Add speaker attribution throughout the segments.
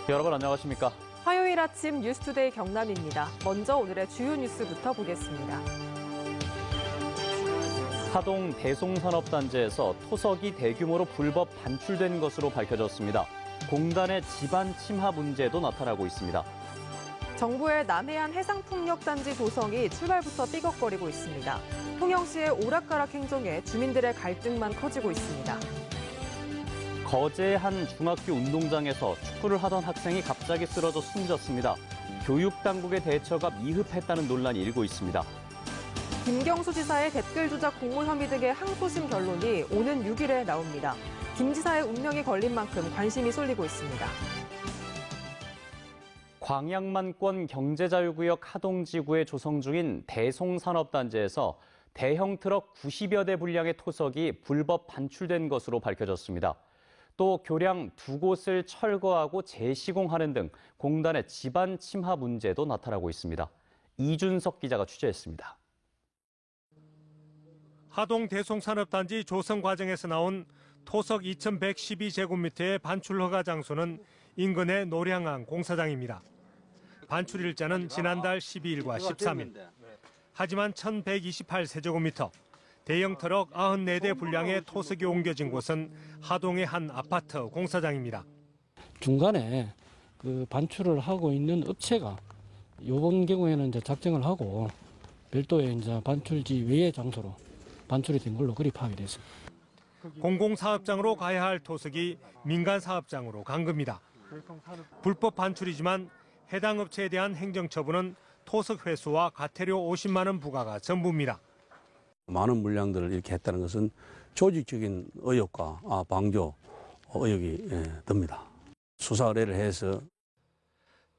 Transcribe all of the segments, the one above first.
Speaker 1: 여러분 안녕하십니까?
Speaker 2: 화요일 아침 뉴스투데이 경남입니다. 먼저 오늘의 주요 뉴스부터 보겠습니다.
Speaker 1: 하동 대송산업단지에서 토석이 대규모로 불법 반출된 것으로 밝혀졌습니다. 공단의 지반 침하 문제도 나타나고 있습니다.
Speaker 2: 정부의 남해안 해상풍력단지 조성이 출발부터 삐걱거리고 있습니다. 통영시의 오락가락 행정에 주민들의 갈등만 커지고 있습니다.
Speaker 1: 거제의 한 중학교 운동장에서 축구를 하던 학생이 갑자기 쓰러져 숨졌습니다. 교육당국의 대처가 미흡했다는 논란이 일고 있습니다.
Speaker 2: 김경수 지사의 댓글 조작 공모 혐의 등의 항소심 결론이 오는 6일에 나옵니다. 김 지사의 운명이 걸린 만큼 관심이 쏠리고 있습니다.
Speaker 1: 광양만권 경제자유구역 하동지구에 조성 중인 대송산업단지에서 대형 트럭 90여 대 분량의 토석이 불법 반출된 것으로 밝혀졌습니다. 또 교량 2곳을 철거하고 재시공하는 등 공단의 지반 침하 문제도 나타나고 있습니다. 이준석 기자가 취재했습니다.
Speaker 3: 하동 대송산업단지 조성 과정에서 나온 토석 2,112제곱미터의 반출 허가 장소는 인근의 노량항 공사장입니다. 반출 일자는 지난달 12일과 13일. 하지만 1,128세제곱미터, 대형 트럭 94대 분량의 토석이 옮겨진 곳은 하동의 한 아파트 공사장입니다.
Speaker 4: 중간에 그 반출을 하고 있는 업체가 이번 경우에는 이제 작정을 하고 별도의 이제 반출지 외의 장소로 반출이 된 걸로 그리 파악이 됐습니다.
Speaker 3: 공공사업장으로 가야 할 토석이 민간사업장으로 간 겁니다. 불법 반출이지만 해당 업체에 대한 행정처분은 토석 회수와 과태료 50만 원 부과가 전부입니다.
Speaker 5: 많은 물량들을 이렇게 했다는 것은 조직적인 의혹과 방조 의혹이 듭니다. 수사 의뢰를 해서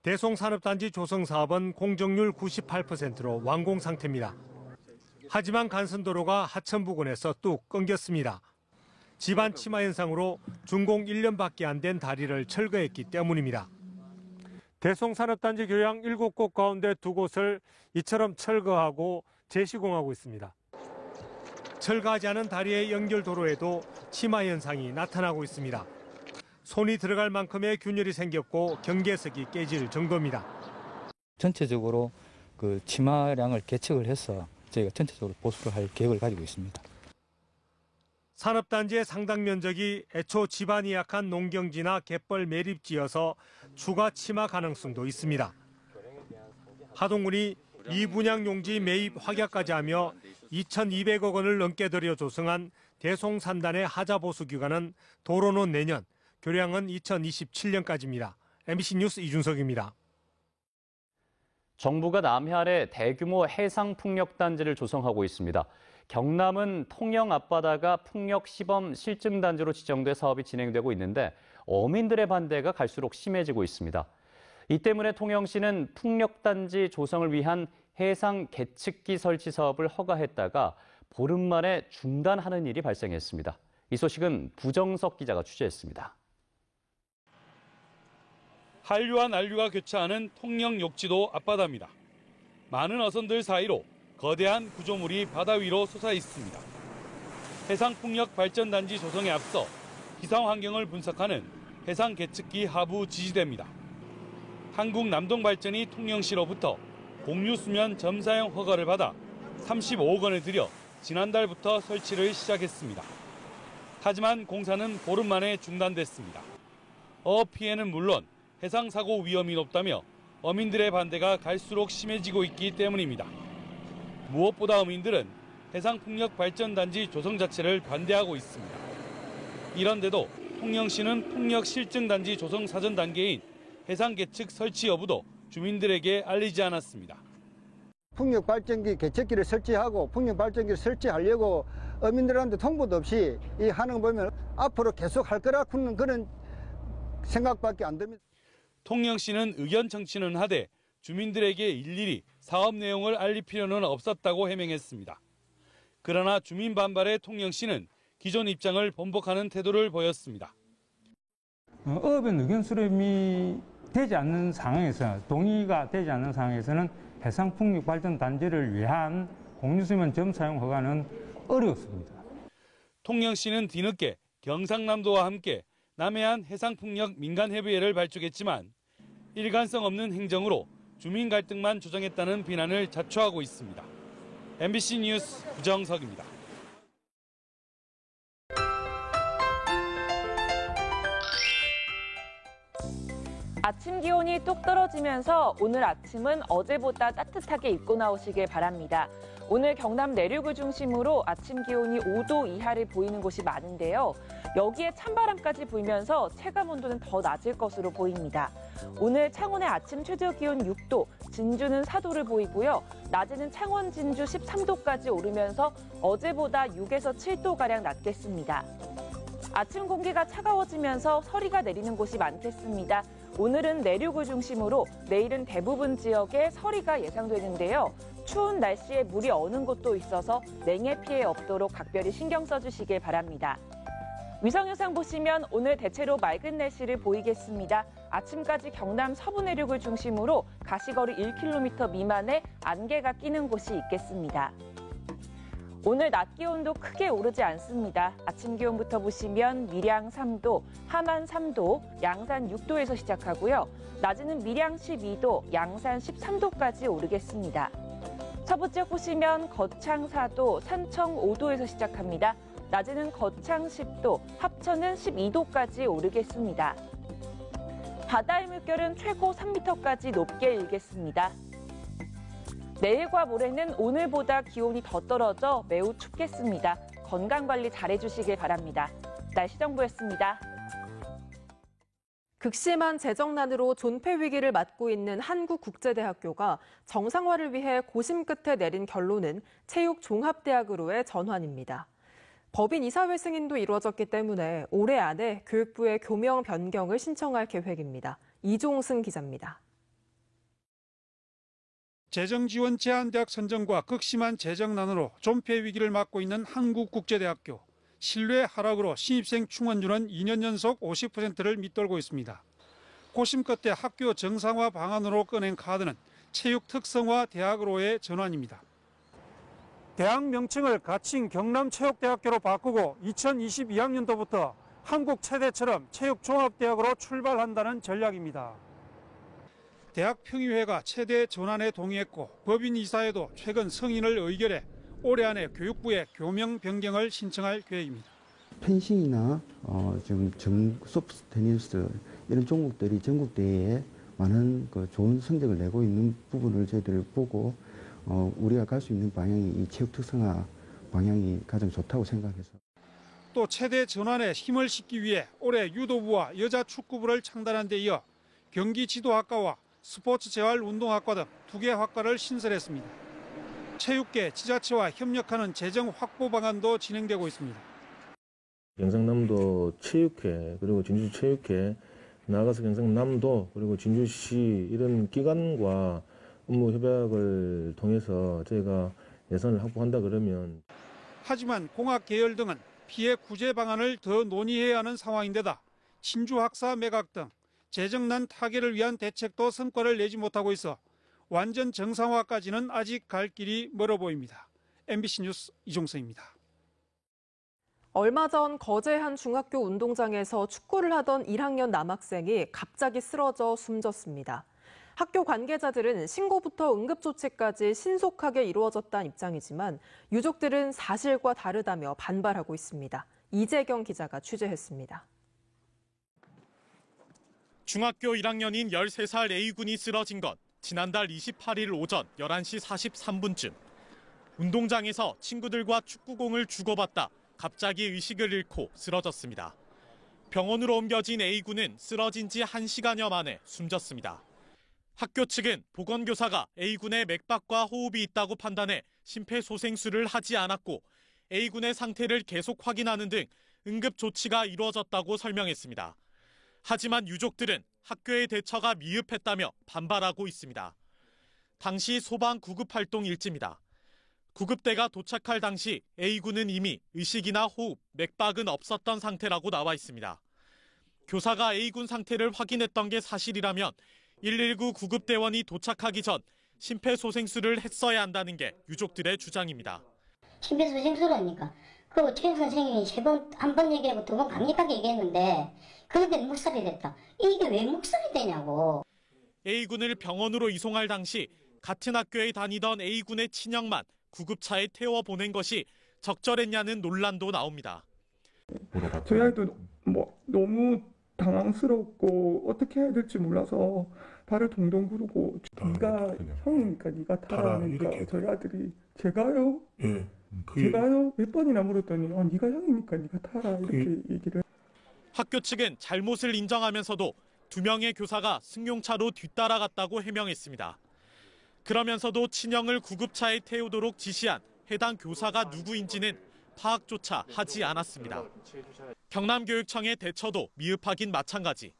Speaker 3: 대송산업단지 조성 사업은 공정률 98%로 완공 상태입니다. 하지만 간선도로가 하천 부근에서 뚝 끊겼습니다. 지반 침하 현상으로 준공 1년밖에 안 된 다리를 철거했기 때문입니다. 대송산업단지 교량 7곳 가운데 2곳을 이처럼 철거하고 재시공하고 있습니다. 철거하지 않은 다리의 연결 도로에도 침하 현상이 나타나고 있습니다. 손이 들어갈 만큼의 균열이 생겼고 경계석이 깨질 정도입니다.
Speaker 6: 전체적으로 그 침하량을 계측을 해서 저희가 전체적으로 보수를 할 계획을 가지고 있습니다.
Speaker 3: 산업단지의 상당 면적이 애초 지반이 약한 농경지나 갯벌 매립지여서 추가 침하 가능성도 있습니다. 하동군이 미분양 용지 매입 확약까지 하며 2,200억 원을 넘게 들여 조성한 대송산단의 하자 보수 기간은 도로는 내년, 교량은 2027년까지입니다. MBC 뉴스 이준석입니다.
Speaker 1: 정부가 남해안에 대규모 해상풍력단지를 조성하고 있습니다. 경남은 통영 앞바다가 풍력 시범 실증단지로 지정돼 사업이 진행되고 있는데 어민들의 반대가 갈수록 심해지고 있습니다. 이 때문에 통영시는 풍력단지 조성을 위한 해상 계측기 설치 사업을 허가했다가 보름 만에 중단하는 일이 발생했습니다. 이 소식은 부정석 기자가 취재했습니다.
Speaker 7: 한류와 난류가 교차하는 통영 욕지도 앞바다입니다. 많은 어선들 사이로 거대한 구조물이 바다 위로 솟아 있습니다. 해상풍력 발전단지 조성에 앞서 기상 환경을 분석하는 해상 계측기 하부 지지대입니다. 한국남동발전이 통영시로부터 공유수면 점사용 허가를 받아 35억 원을 들여 지난달부터 설치를 시작했습니다. 하지만 공사는 보름 만에 중단됐습니다. 어업 피해는 물론 해상사고 위험이 높다며 어민들의 반대가 갈수록 심해지고 있기 때문입니다. 무엇보다 어민들은 해상풍력 발전단지 조성 자체를 반대하고 있습니다. 이런데도 통영시는 풍력 실증단지 조성 사전 단계인 해상계측 설치 여부도 주민들에게 알리지 않았습니다.
Speaker 8: 풍력발전기 계측기를 설치하고 풍력발전기를 설치하려고 어민들한테 통보도 없이 이 하는 거 보면 앞으로 계속 할 거라는 그런 생각밖에 안 듭니다.
Speaker 7: 통영시는 의견 청취는 하되 주민들에게 일일이 사업 내용을 알릴 필요는 없었다고 해명했습니다. 그러나 주민 반발에 통영시는 기존 입장을 번복하는 태도를 보였습니다.
Speaker 9: 어업의 의견 수렴이 되지 않는 상황에서 동의가 되지 않는 상황에서는 해상풍력발전단지를 위한 공유수면 점사용 허가는 어렵습니다.
Speaker 7: 통영시는 뒤늦게 경상남도와 함께 남해안 해상풍력 민간협의회를 발족했지만 일관성 없는 행정으로 주민 갈등만 조장했다는 비난을 자초하고 있습니다. MBC 뉴스 구정석입니다.
Speaker 10: 아침 기온이 뚝 떨어지면서 오늘 아침은 어제보다 따뜻하게 입고 나오시길 바랍니다. 오늘 경남 내륙을 중심으로 아침 기온이 5도 이하를 보이는 곳이 많은데요. 여기에 찬바람까지 불면서 체감 온도는 더 낮을 것으로 보입니다. 오늘 창원의 아침 최저 기온 6도, 진주는 4도를 보이고요. 낮에는 창원, 진주 13도까지 오르면서 어제보다 6에서 7도가량 낮겠습니다. 아침 공기가 차가워지면서 서리가 내리는 곳이 많겠습니다. 오늘은 내륙을 중심으로 내일은 대부분 지역에 서리가 예상되는데요. 추운 날씨에 물이 어는 곳도 있어서 냉해 피해 없도록 각별히 신경 써주시길 바랍니다. 위성 영상 보시면 오늘 대체로 맑은 날씨를 보이겠습니다. 아침까지 경남 서부 내륙을 중심으로 가시거리 1km 미만의 안개가 끼는 곳이 있겠습니다. 오늘 낮 기온도 크게 오르지 않습니다. 아침 기온부터 보시면 밀양 3도, 함안 3도, 양산 6도에서 시작하고요. 낮에는 밀양 12도, 양산 13도까지 오르겠습니다. 서부 지역 보시면 거창 4도, 산청 5도에서 시작합니다. 낮에는 거창 10도, 합천은 12도까지 오르겠습니다. 바다의 물결은 최고 3m까지 높게 일겠습니다. 내일과 모레는 오늘보다 기온이 더 떨어져 매우 춥겠습니다. 건강관리 잘해주시길 바랍니다. 날씨 정보였습니다.
Speaker 2: 극심한 재정난으로 존폐 위기를 맞고 있는 한국국제대학교가 정상화를 위해 고심 끝에 내린 결론은 체육종합대학으로의 전환입니다. 법인 이사회 승인도 이루어졌기 때문에 올해 안에 교육부에 교명 변경을 신청할 계획입니다. 이종승 기자입니다.
Speaker 11: 재정지원 제한대학 선정과 극심한 재정난으로 존폐 위기를 맞고 있는 한국국제대학교. 신뢰 하락으로 신입생 충원율은 2년 연속 50%를 밑돌고 있습니다. 고심 끝에 학교 정상화 방안으로 꺼낸 카드는 체육 특성화 대학으로의 전환입니다. 대학 명칭을 가칭 경남체육대학교로 바꾸고 2022학년도부터 한국 최대처럼 체육종합대학으로 출발한다는 전략입니다. 대학 평의회가 최대 전환에 동의했고 법인 이사회도 최근 승인을 의결해 올해 안에 교육부에 교명 변경을 신청할 계획입니다.
Speaker 12: 펜싱이나 지금 소프트 테니스 이런 종목들이 전국 대회에 많은 좋은 성적을 내고 있는 부분을 저희들이 보고 우리가 갈 수 있는 방향이 이 체육 특성화 방향이 가장 좋다고 생각해서.
Speaker 11: 또 최대 전환에 힘을 싣기 위해 올해 유도부와 여자 축구부를 창단한 데 이어 경기지도학과와 스포츠재활운동학과 등 2개 학과를 신설했습니다. 체육계, 지자체와 협력하는 재정 확보 방안도 진행되고 있습니다.
Speaker 13: 경상남도 체육회 그리고 진주체육회 나아가서 경상남도 그리고 진주시 이런 기관과 업무 협약을 통해서 저희가 예산을 확보한다 그러면
Speaker 11: 하지만 공학 계열 등은 피해 구제 방안을 더 논의해야 하는 상황인데다 친주 학사 매각 등 재정난 타개를 위한 대책도 성과를 내지 못하고 있어 완전 정상화까지는 아직 갈 길이 멀어 보입니다. MBC 뉴스 이종성입니다.
Speaker 2: 얼마 전 거제 한 중학교 운동장에서 축구를 하던 1학년 남학생이 갑자기 쓰러져 숨졌습니다. 학교 관계자들은 신고부터 응급조치까지 신속하게 이루어졌다는 입장이지만 유족들은 사실과 다르다며 반발하고 있습니다. 이재경 기자가 취재했습니다.
Speaker 14: 중학교 1학년인 13살 A군이 쓰러진 건 지난달 28일 오전 11시 43분쯤. 운동장에서 친구들과 축구공을 주고받다 갑자기 의식을 잃고 쓰러졌습니다. 병원으로 옮겨진 A군은 쓰러진 지 1시간여 만에 숨졌습니다. 학교 측은 보건교사가 A군의 맥박과 호흡이 있다고 판단해 심폐소생술을 하지 않았고 A군의 상태를 계속 확인하는 등 응급조치가 이루어졌다고 설명했습니다. 하지만 유족들은 학교의 대처가 미흡했다며 반발하고 있습니다. 당시 소방 구급활동 일지입니다. 구급대가 도착할 당시 A군은 이미 의식이나 호흡, 맥박은 없었던 상태라고 나와 있습니다. 교사가 A군 상태를 확인했던 게 사실이라면 119 구급대원이 도착하기 전 심폐소생술을 했어야 한다는 게 유족들의 주장입니다.
Speaker 15: 심폐소생술이니까 그 체육 선생님이 한 번 얘기하고 2번 강력하게 얘기했는데 그런데 묵살이 됐다. 이게 왜 묵살이 되냐고.
Speaker 14: A군을 병원으로 이송할 당시 같은 학교에 다니던 A군의 친형만 구급차에 태워 보낸 것이 적절했냐는 논란도 나옵니다.
Speaker 16: 저희 아이도 너무 당황스럽고 어떻게 해야 될지 몰라서 발을 동동 구르고 네가 형이니까 네가 타라니까 저희 아들이 제가요? 제가요? 몇 번이나 물었더니 네가 형이니까 네가 타라 이렇게 얘기를.
Speaker 14: 학교 측은 잘못을 인정하면서도 2명의 교사가 승용차로 뒤따라갔다고 해명했습니다. 그러면서도 친형을 구급차에 태우도록 지시한 해당 교사가 누구인지는 파악조차 하지 않았습니다. 경남교육청의 대처도 미흡하긴 마찬가지.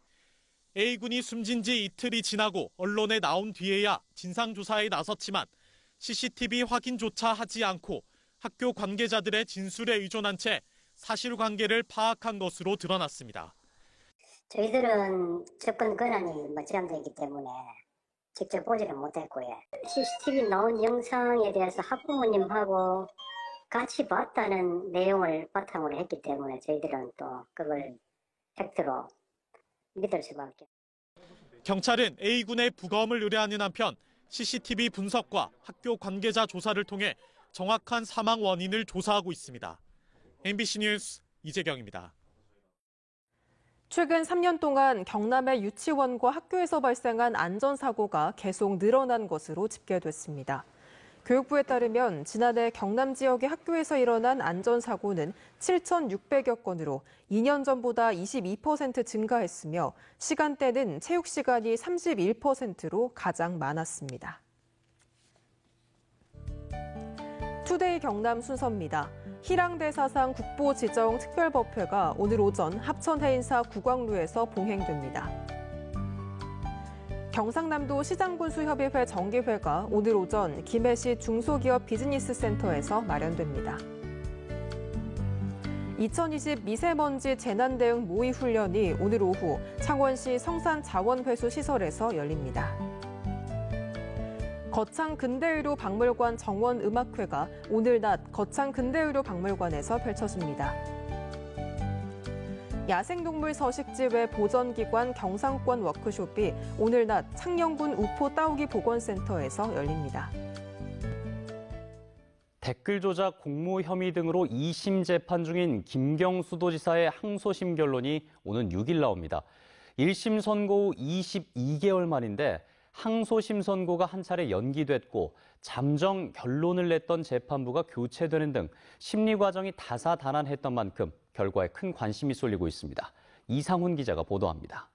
Speaker 14: A군이 숨진 지 이틀이 지나고 언론에 나온 뒤에야 진상조사에 나섰지만 CCTV 확인조차 하지 않고 학교 관계자들의 진술에 의존한 채 사실관계를 파악한 것으로 드러났습니다.
Speaker 15: 저희들은 접근 권한이 제한되어 있기 때문에 직접 보지는 못했고요. CCTV 나온 영상에 대해서 학부모님하고 같이 봤다는 내용을 바탕으로 했기 때문에 저희들은 또 그걸 팩트로 믿을 수밖에.
Speaker 14: 경찰은 A군의 부검을 의뢰하는 한편 CCTV 분석과 학교 관계자 조사를 통해 정확한 사망 원인을 조사하고 있습니다. MBC 뉴스 이재경입니다.
Speaker 2: 최근 3년 동안 경남의 유치원과 학교에서 발생한 안전사고가 계속 늘어난 것으로 집계됐습니다. 교육부에 따르면 지난해 경남 지역의 학교에서 일어난 안전사고는 7,600여 건으로 2년 전보다 22% 증가했으며 시간대는 체육 시간이 31%로 가장 많았습니다. 투데이 경남 순서입니다. 희랑대사상 국보 지정 특별법회가 오늘 오전 합천 해인사 구광루에서 봉행됩니다. 경상남도 시장군수협의회 정기회가 오늘 오전 김해시 중소기업 비즈니스센터에서 마련됩니다. 2020 미세먼지 재난대응 모의훈련이 오늘 오후 창원시 성산자원회수시설에서 열립니다. 거창근대의료박물관 정원음악회가 오늘 낮 거창근대의료박물관에서 펼쳐집니다. 야생동물 서식지 외 보전기관 경상권 워크숍이 오늘 낮 창녕군 우포 따오기 보건센터에서 열립니다.
Speaker 1: 댓글 조작 공모 혐의 등으로 2심 재판 중인 김경수 도지사의 항소심 결론이 오는 6일 나옵니다. 1심 선고 후 22개월 만인데 항소심 선고가 한 차례 연기됐고 잠정 결론을 냈던 재판부가 교체되는 등 심리 과정이 다사다난했던 만큼 결과에 큰 관심이 쏠리고 있습니다. 이상훈 기자가 보도합니다.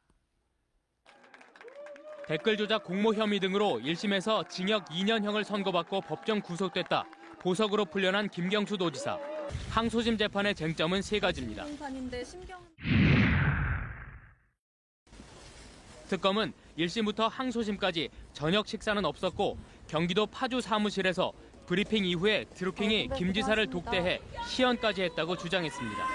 Speaker 17: 댓글 조작 공모 혐의 등으로 1심에서 징역 2년형을 선고받고 법정 구속됐다. 보석으로 풀려난 김경수 도지사. 항소심 재판의 쟁점은 3가지입니다. 특검은 1심부터 항소심까지 저녁 식사는 없었고 경기도 파주 사무실에서 브리핑 이후에 드루킹이 김 지사를 독대해 시연까지 했다고 주장했습니다.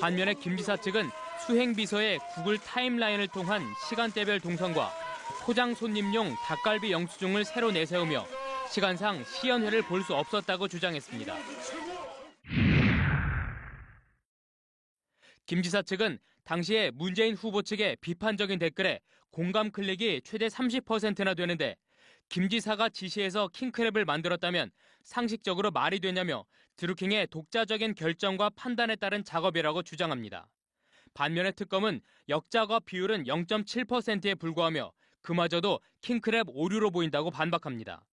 Speaker 17: 반면에 김 지사 측은 수행비서의 구글 타임라인을 통한 시간대별 동선과 포장 손님용 닭갈비 영수증을 새로 내세우며 시간상 시연회를 볼 수 없었다고 주장했습니다. 김 지사 측은 당시에 문재인 후보 측의 비판적인 댓글에 공감 클릭이 최대 30%나 되는데 김 지사가 지시해서 킹크랩을 만들었다면 상식적으로 말이 되냐며 드루킹의 독자적인 결정과 판단에 따른 작업이라고 주장합니다. 반면에 특검은 역작업 비율은 0.7%에 불과하며 그마저도 킹크랩 오류로 보인다고 반박합니다.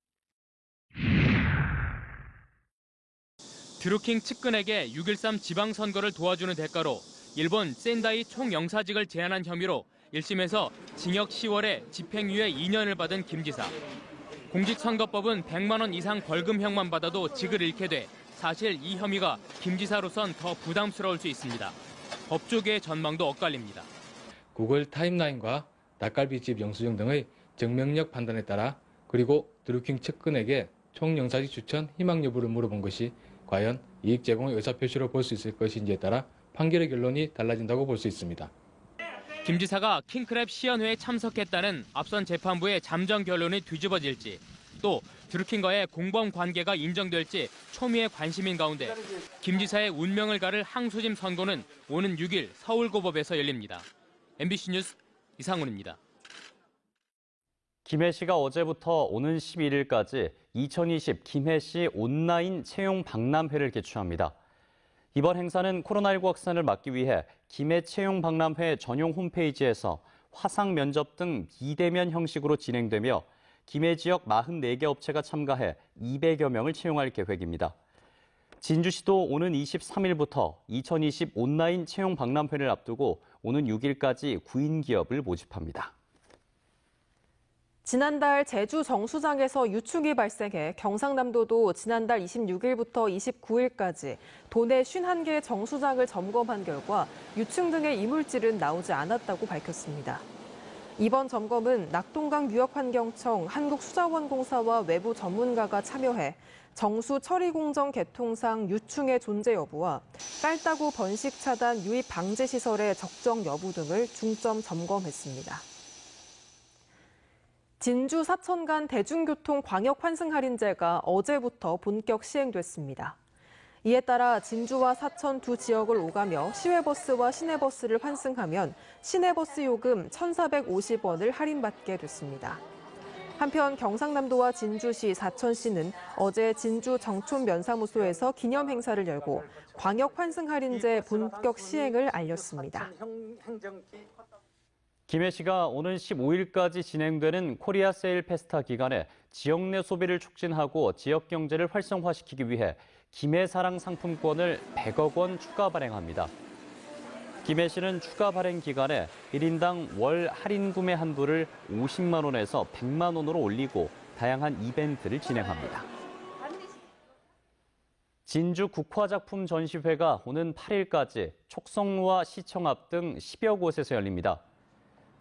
Speaker 17: 드루킹 측근에게 6.13 지방선거를 도와주는 대가로 일본 센다이 총영사직을 제안한 혐의로 1심에서 징역 10월에 집행유예 2년을 받은 김 지사. 공직선거법은 100만 원 이상 벌금형만 받아도 직을 잃게 돼 사실 이 혐의가 김 지사로선 더 부담스러울 수 있습니다. 법조계의 전망도 엇갈립니다.
Speaker 18: 구글 타임라인과 닭갈비집 영수증 등의 증명력 판단에 따라 그리고 드루킹 측근에게 총영사직 추천 희망 여부를 물어본 것이 과연 이익 제공의 의사표시로 볼 수 있을 것인지에 따라 판결의 결론이 달라진다고 볼 수 있습니다.
Speaker 17: 김 지사가 킹크랩 시연회에 참석했다는 앞선 재판부의 잠정 결론이 뒤집어질지 또 드루킹과의 공범 관계가 인정될지 초미의 관심인 가운데 김 지사의 운명을 가를 항소심 선고는 오는 6일 서울고법에서 열립니다. MBC 뉴스 이상훈입니다.
Speaker 1: 김해시가 어제부터 오는 11일까지 2020 김해시 온라인 채용 박람회를 개최합니다. 이번 행사는 코로나19 확산을 막기 위해 김해 채용 박람회 전용 홈페이지에서 화상 면접 등 비대면 형식으로 진행되며 김해 지역 44개 업체가 참가해 200여 명을 채용할 계획입니다. 진주시도 오는 23일부터 2020 온라인 채용 박람회를 앞두고 오는 6일까지 구인 기업을 모집합니다.
Speaker 2: 지난달 제주 정수장에서 유축이 발생해 경상남도도 지난달 26일부터 29일까지 도내 51개 정수장을 점검한 결과 유축 등의 이물질은 나오지 않았다고 밝혔습니다. 이번 점검은 낙동강 유역환경청 한국수자원공사와 외부 전문가가 참여해 정수 처리 공정 개통상 유충의 존재 여부와 깔따구 번식 차단 유입 방제 시설의 적정 여부 등을 중점 점검했습니다. 진주 사천 간 대중교통 광역 환승 할인제가 어제부터 본격 시행됐습니다. 이에 따라 진주와 사천 두 지역을 오가며 시외버스와 시내버스를 환승하면 시내버스 요금 1,450원을 할인받게 됐습니다. 한편 경상남도와 진주시, 사천시는 어제 진주 정촌면사무소에서 기념 행사를 열고 광역 환승 할인제 본격 시행을 알렸습니다.
Speaker 1: 김해시가 오는 15일까지 진행되는 코리아 세일 페스타 기간에 지역 내 소비를 촉진하고 지역 경제를 활성화시키기 위해 김해사랑 상품권을 100억 원 추가 발행합니다. 김해시는 추가 발행 기간에 1인당 월 할인 구매 한도를 50만 원에서 100만 원으로 올리고 다양한 이벤트를 진행합니다. 진주 국화작품 전시회가 오는 8일까지 촉성로와 시청 앞 등 10여 곳에서 열립니다.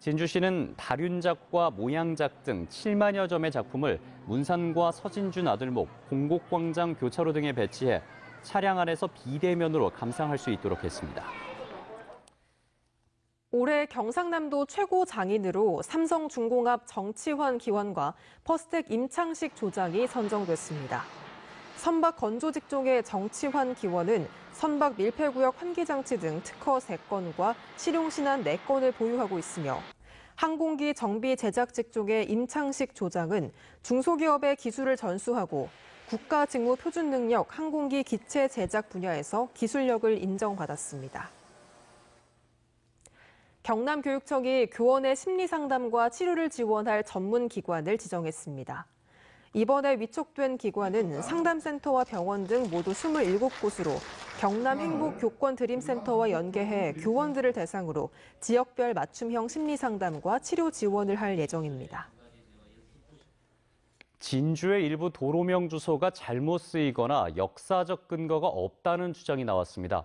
Speaker 1: 진주시는 다륜작과 모양작 등 7만여 점의 작품을 문산과 서진주 나들목, 공곡광장 교차로 등에 배치해 차량 안에서 비대면으로 감상할 수 있도록 했습니다.
Speaker 2: 올해 경상남도 최고 장인으로 삼성중공업 정치환 기원과 퍼스텍 임창식 조장이 선정됐습니다. 선박 건조 직종의 정치환 기원은 선박 밀폐구역 환기장치 등 특허 3건과 실용신안 4건을 보유하고 있으며 항공기 정비 제작 직종의 임창식 조장은 중소기업의 기술을 전수하고 국가 직무 표준 능력 항공기 기체 제작 분야에서 기술력을 인정받았습니다. 경남교육청이 교원의 심리상담과 치료를 지원할 전문 기관을 지정했습니다. 이번에 위촉된 기관은 상담센터와 병원 등 모두 27곳으로 경남 행복교권드림센터와 연계해 교원들을 대상으로 지역별 맞춤형 심리상담과 치료 지원을 할 예정입니다.
Speaker 1: 진주의 일부 도로명 주소가 잘못 쓰이거나 역사적 근거가 없다는 주장이 나왔습니다.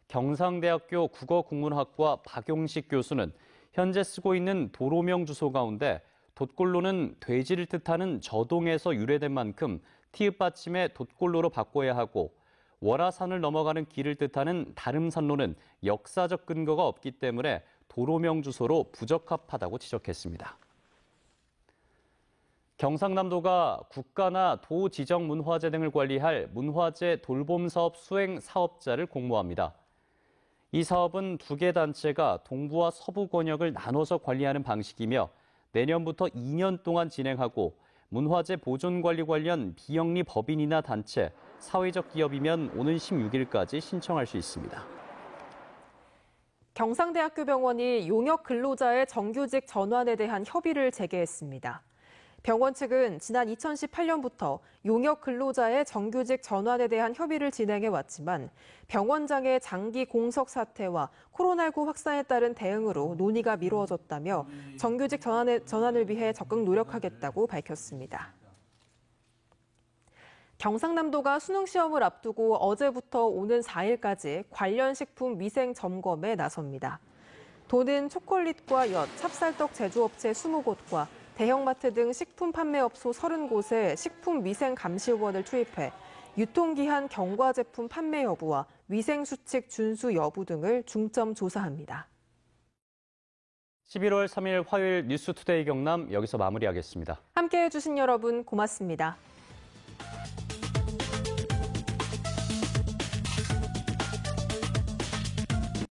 Speaker 1: 경상대학교 국어국문학과 박용식 교수는 현재 쓰고 있는 도로명 주소 가운데 돛골로는 돼지를 뜻하는 저동에서 유래된 만큼 티읕 받침에 돛골로로 바꿔야 하고 월화산을 넘어가는 길을 뜻하는 다름산로는 역사적 근거가 없기 때문에 도로명 주소로 부적합하다고 지적했습니다. 경상남도가 국가나 도 지정 문화재 등을 관리할 문화재 돌봄 사업 수행 사업자를 공모합니다. 이 사업은 2개 단체가 동부와 서부 권역을 나눠서 관리하는 방식이며 내년부터 2년 동안 진행하고 문화재 보존 관리 관련 비영리 법인이나 단체, 사회적 기업이면 오는 16일까지 신청할 수 있습니다.
Speaker 2: 경상대학교 병원이 용역 근로자의 정규직 전환에 대한 협의를 재개했습니다. 병원 측은 지난 2018년부터 용역 근로자의 정규직 전환에 대한 협의를 진행해 왔지만 병원장의 장기 공석 사태와 코로나19 확산에 따른 대응으로 논의가 미뤄졌다며 정규직 전환을 위해 적극 노력하겠다고 밝혔습니다. 경상남도가 수능시험을 앞두고 어제부터 오는 4일까지 관련 식품 위생 점검에 나섭니다. 도는 초콜릿과 엿, 찹쌀떡 제조업체 20곳과 대형마트 등 식품 판매업소 30곳에 식품위생감시원을 투입해 유통기한 경과 제품 판매 여부와 위생수칙 준수 여부 등을 중점 조사합니다.
Speaker 1: 11월 3일 화요일 뉴스투데이 경남 여기서 마무리하겠습니다.
Speaker 2: 함께해 주신 여러분 고맙습니다.